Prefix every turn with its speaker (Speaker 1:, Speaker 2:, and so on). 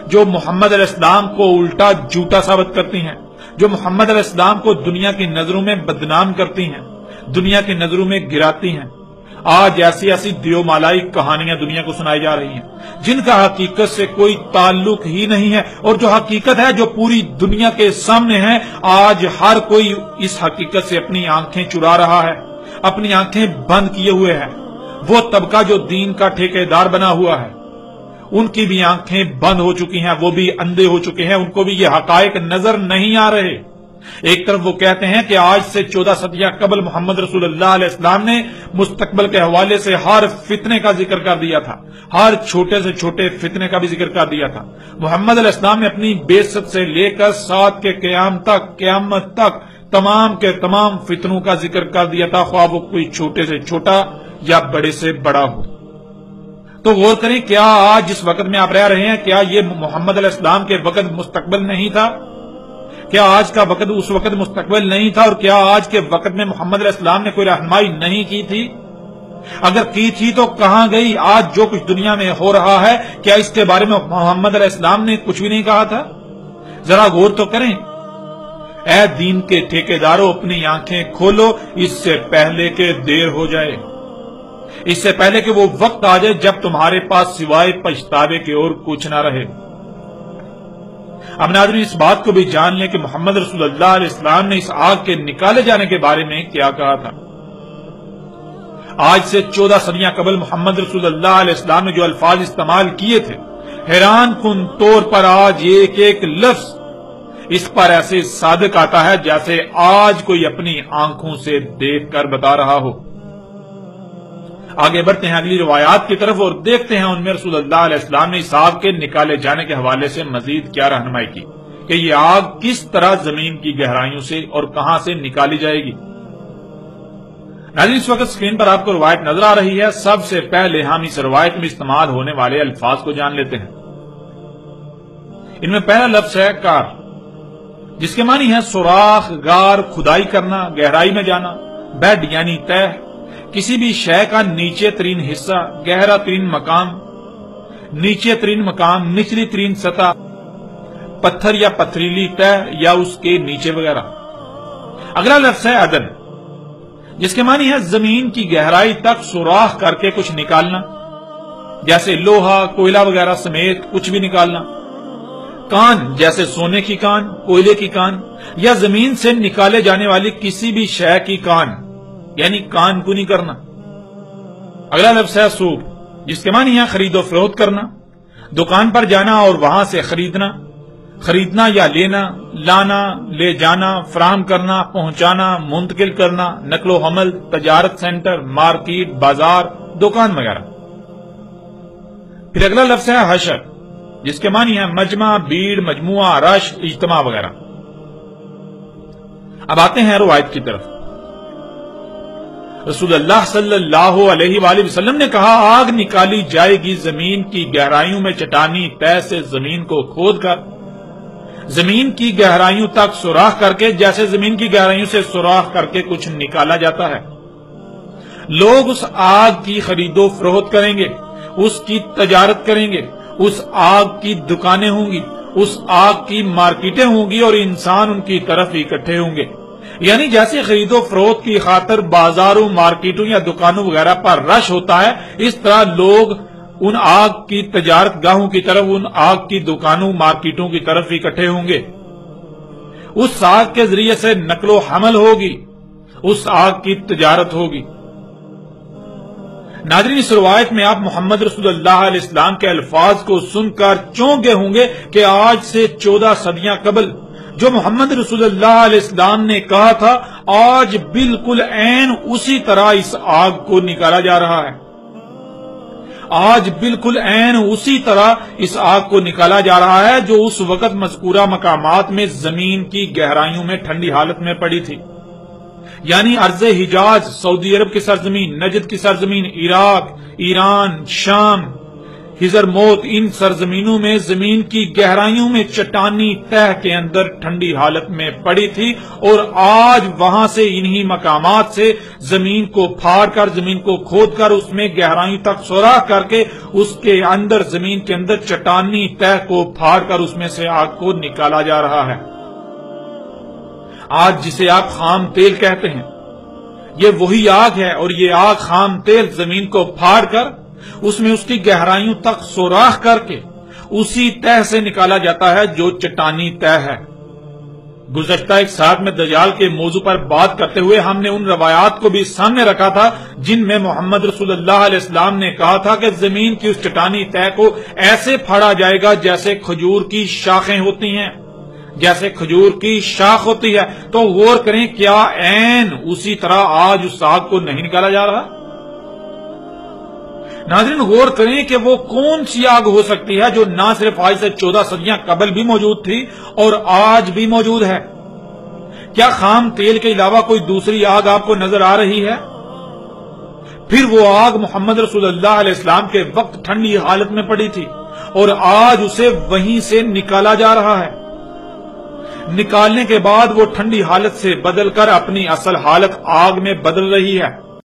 Speaker 1: جو محمد علیہ السلام کو الٹا جھوٹا ثابت کرتی ہیں، جو محمد علیہ السلام کو دنیا کی نظروں میں بدنام کرتی ہیں، دنیا کی نظروں میں گراتی ہیں۔ آج ایسی ایسی دیو مالائی کہانیاں دنیا کو سنائی جا رہی ہیں جن کا حقیقت سے کوئی تعلق ہی نہیں ہے، اور جو حقیقت ہے جو پوری دنیا کے سامنے ہے، آج ہر کوئی اس حقیقت سے اپنی آنکھیں چرا رہا ہے، اپنی آنکھیں بند کیے ہوئے ہے۔ وہ طبقہ جو دین کا ٹھیکیدار بنا ہوا ہے، ان کی بھی آنکھیں بند ہو چکی ہیں، وہ بھی اندھے ہو چکے ہیں، ان کو بھی یہ حقائق نظر نہیں آ رہے۔ ایک طرف وہ کہتے ہیں کہ آج سے 14 صدیاں قبل محمد رسول اللہ علیہ السلام نے مستقبل کے حوالے سے ہر فتنے کا ذکر کر دیا تھا، ہر چھوٹے سے چھوٹے فتنے کا بھی ذکر کر دیا تھا۔ محمد علیہ السلام نے اپنی بعثت سے لے کر ساتھ کے قیامت تک تمام کے تمام فتنوں کا ذکر کر دیا تھا، خواہ وہ کوئی چھوٹے سے چھوٹا یا بڑے سے بڑا ہو۔ تو غور کریں، کیا آج جس وقت میں آپ رہ رہے ہیں، کیا یہ محمد علیہ السلام کے وقت مستقبل نہیں تھا؟ کیا آج کا وقت اس وقت مستقبل نہیں تھا؟ اور کیا آج کے وقت میں محمد علیہ السلام نے کوئی رہنمائی نہیں کی تھی؟ اگر کی تھی تو کہاں گئی؟ آج جو کچھ دنیا میں ہو رہا ہے، کیا اس کے بارے میں محمد علیہ السلام نے کچھ بھی نہیں کہا تھا؟ ذرا غور تو کریں۔ اے دین کے ٹھیکیداروں، اپنی آنکھیں کھولو اس سے پہلے کہ دیر ہو جائے، اس سے پہلے کہ وہ وقت آ جائے جب تمہارے پاس سوائے پچھتاوے کے اور کچھ نہ رہے۔ اب ناظرین، اس بات کو بھی جان لیں کہ محمد رسول اللہ علیہ السلام نے اس آگ کے نکالے جانے کے بارے میں کیا کہا تھا۔ آج سے 14 صدیاں قبل محمد رسول اللہ علیہ السلام نے جو الفاظ استعمال کیے تھے، حیران کن طور پر آج ایک ایک لفظ اس پر ایسے صادق آتا ہے جیسے آج کوئی اپنی آنکھوں سے دیکھ کر بتا رہا ہو۔ آگے بڑھتے ہیں اگلی روایات کی طرف اور دیکھتے ہیں ان میں رسول اللہ علیہ السلام نے اس آگ کے نکالے جانے کے حوالے سے مزید کیا رہنمائی کی کہ یہ آگ کس طرح زمین کی گہرائیوں سے اور کہاں سے نکالی جائے گی۔ ناظرین، اس وقت اسکرین پر آپ کو روایت نظر آ رہی ہے۔ سب سے پہلے ہم اس روایت میں استعمال ہونے والے الفاظ کو جان لیتے ہیں۔ ان میں پہلا لفظ ہے کار، جس کے معنی ہے سوراخ، غار، کھدائی کرنا، گہرائی میں جانا۔ بیڈ یعنی تہ، کسی بھی شے کا نیچے ترین حصہ، گہرا ترین مقام، نیچے ترین مقام، نچلی ترین سطح، پتھر یا پتھریلی تہ یا اس کے نیچے وغیرہ۔ اگلا لفظ ہے عدن، جس کے معنی ہے زمین کی گہرائی تک سوراخ کر کے کچھ نکالنا، جیسے لوہا، کوئلہ وغیرہ سمیت کچھ بھی نکالنا۔ کان، جیسے سونے کی کان، کوئلے کی کان، یا زمین سے نکالے جانے والی کسی بھی شے کی کان، یعنی کان کنی کرنا۔ اگلا لفظ ہے سوق، جس کے معنی ہے خرید و فروخت کرنا، دکان پر جانا اور وہاں سے خریدنا، خریدنا یا لینا، لانا، لے جانا، فراہم کرنا، پہنچانا، منتقل کرنا، نقل و حمل، تجارت سینٹر، مارکیٹ، بازار، دکان وغیرہ۔ پھر اگلا لفظ ہے حشر، جس کے معنی ہے مجمع، بھیڑ، مجموعہ، رش، اجتماع وغیرہ۔ اب آتے ہیں روایت کی طرف۔ رسول اللہ صلی اللہ علیہ وآلہ وسلم نے کہا، آگ نکالی جائے گی زمین کی گہرائیوں میں چٹانی تہ سے زمین کو کھود کر، زمین کی گہرائیوں تک سوراخ کر کے، جیسے زمین کی گہرائیوں سے سوراخ کر کے کچھ نکالا جاتا ہے۔ لوگ اس آگ کی خرید و فروخت کریں گے، اس کی تجارت کریں گے، اس آگ کی دکانیں ہوں گی، اس آگ کی مارکیٹیں ہوں گی اور انسان ان کی طرف اکٹھے ہوں گے۔ یعنی جیسے خرید و فروخت کی خاطر بازاروں، مارکیٹوں یا دکانوں وغیرہ پر رش ہوتا ہے، اس طرح لوگ ان آگ کی تجارت گاہوں کی طرف، ان آگ کی دکانوں، مارکیٹوں کی طرف اکٹھے ہوں گے۔ اس آگ کے ذریعے سے نقل و حمل ہوگی، اس آگ کی تجارت ہوگی۔ ناظرین، اس روایت میں آپ محمد رسول اللہ علیہ السلام کے الفاظ کو سن کر چونک گئے ہوں گے کہ آج سے 14 صدیاں قبل جو محمد رسول اللہ علیہ السلام نے کہا تھا، آج بالکل عین اسی طرح اس آگ کو نکالا جا رہا ہے۔ آج بالکل عین اسی طرح اس آگ کو نکالا جا رہا ہے جو اس وقت مذکورہ مقامات میں زمین کی گہرائیوں میں ٹھنڈی حالت میں پڑی تھی، یعنی ارض حجاز، سعودی عرب کی سرزمین، نجد کی سرزمین، عراق، ایران، شام، خضر موت ان سرزمینوں میں زمین کی گہرائیوں میں چٹانی تہ کے اندر ٹھنڈی حالت میں پڑی تھی، اور آج وہاں سے انہی مقامات سے زمین کو پھاڑ کر، زمین کو کھود کر اس میں گہرائیوں تک سوراخ کر کے اس کے اندر، زمین کے اندر چٹانی تہ کو پھاڑ کر اس میں سے آگ کو نکالا جا رہا ہے۔ آج جسے آپ خام تیل کہتے ہیں، یہ وہی آگ ہے، اور یہ آگ خام تیل زمین کو پھاڑ کر اس میں اس کی گہرائیوں تک سوراخ کر کے اسی تہ سے نکالا جاتا ہے جو چٹانی تہ ہے۔ گزشتہ ایک ساتھ میں دجال کے موضوع پر بات کرتے ہوئے ہم نے ان روایات کو بھی سامنے رکھا تھا جن میں محمد رسول اللہ علیہ السلام نے کہا تھا کہ زمین کی اس چٹانی تہ کو ایسے پھاڑا جائے گا جیسے کھجور کی شاخیں ہوتی ہیں، جیسے کھجور کی شاخ ہوتی ہے۔ تو غور کریں، کیا عین اسی طرح آج اس آگ کو نہیں نکالا جا رہا؟ ناظرین غور کریں کہ وہ کون سی آگ ہو سکتی ہے جو نہ صرف آج سے 14 صدیاں قبل بھی موجود تھی اور آج بھی موجود ہے؟ کیا خام تیل کے علاوہ کوئی دوسری آگ آپ کو نظر آ رہی ہے؟ پھر وہ آگ محمد رسول اللہ علیہ السلام کے وقت ٹھنڈی حالت میں پڑی تھی اور آج اسے وہیں سے نکالا جا رہا ہے۔ نکالنے کے بعد وہ ٹھنڈی حالت سے بدل کر اپنی اصل حالت آگ میں بدل رہی ہے۔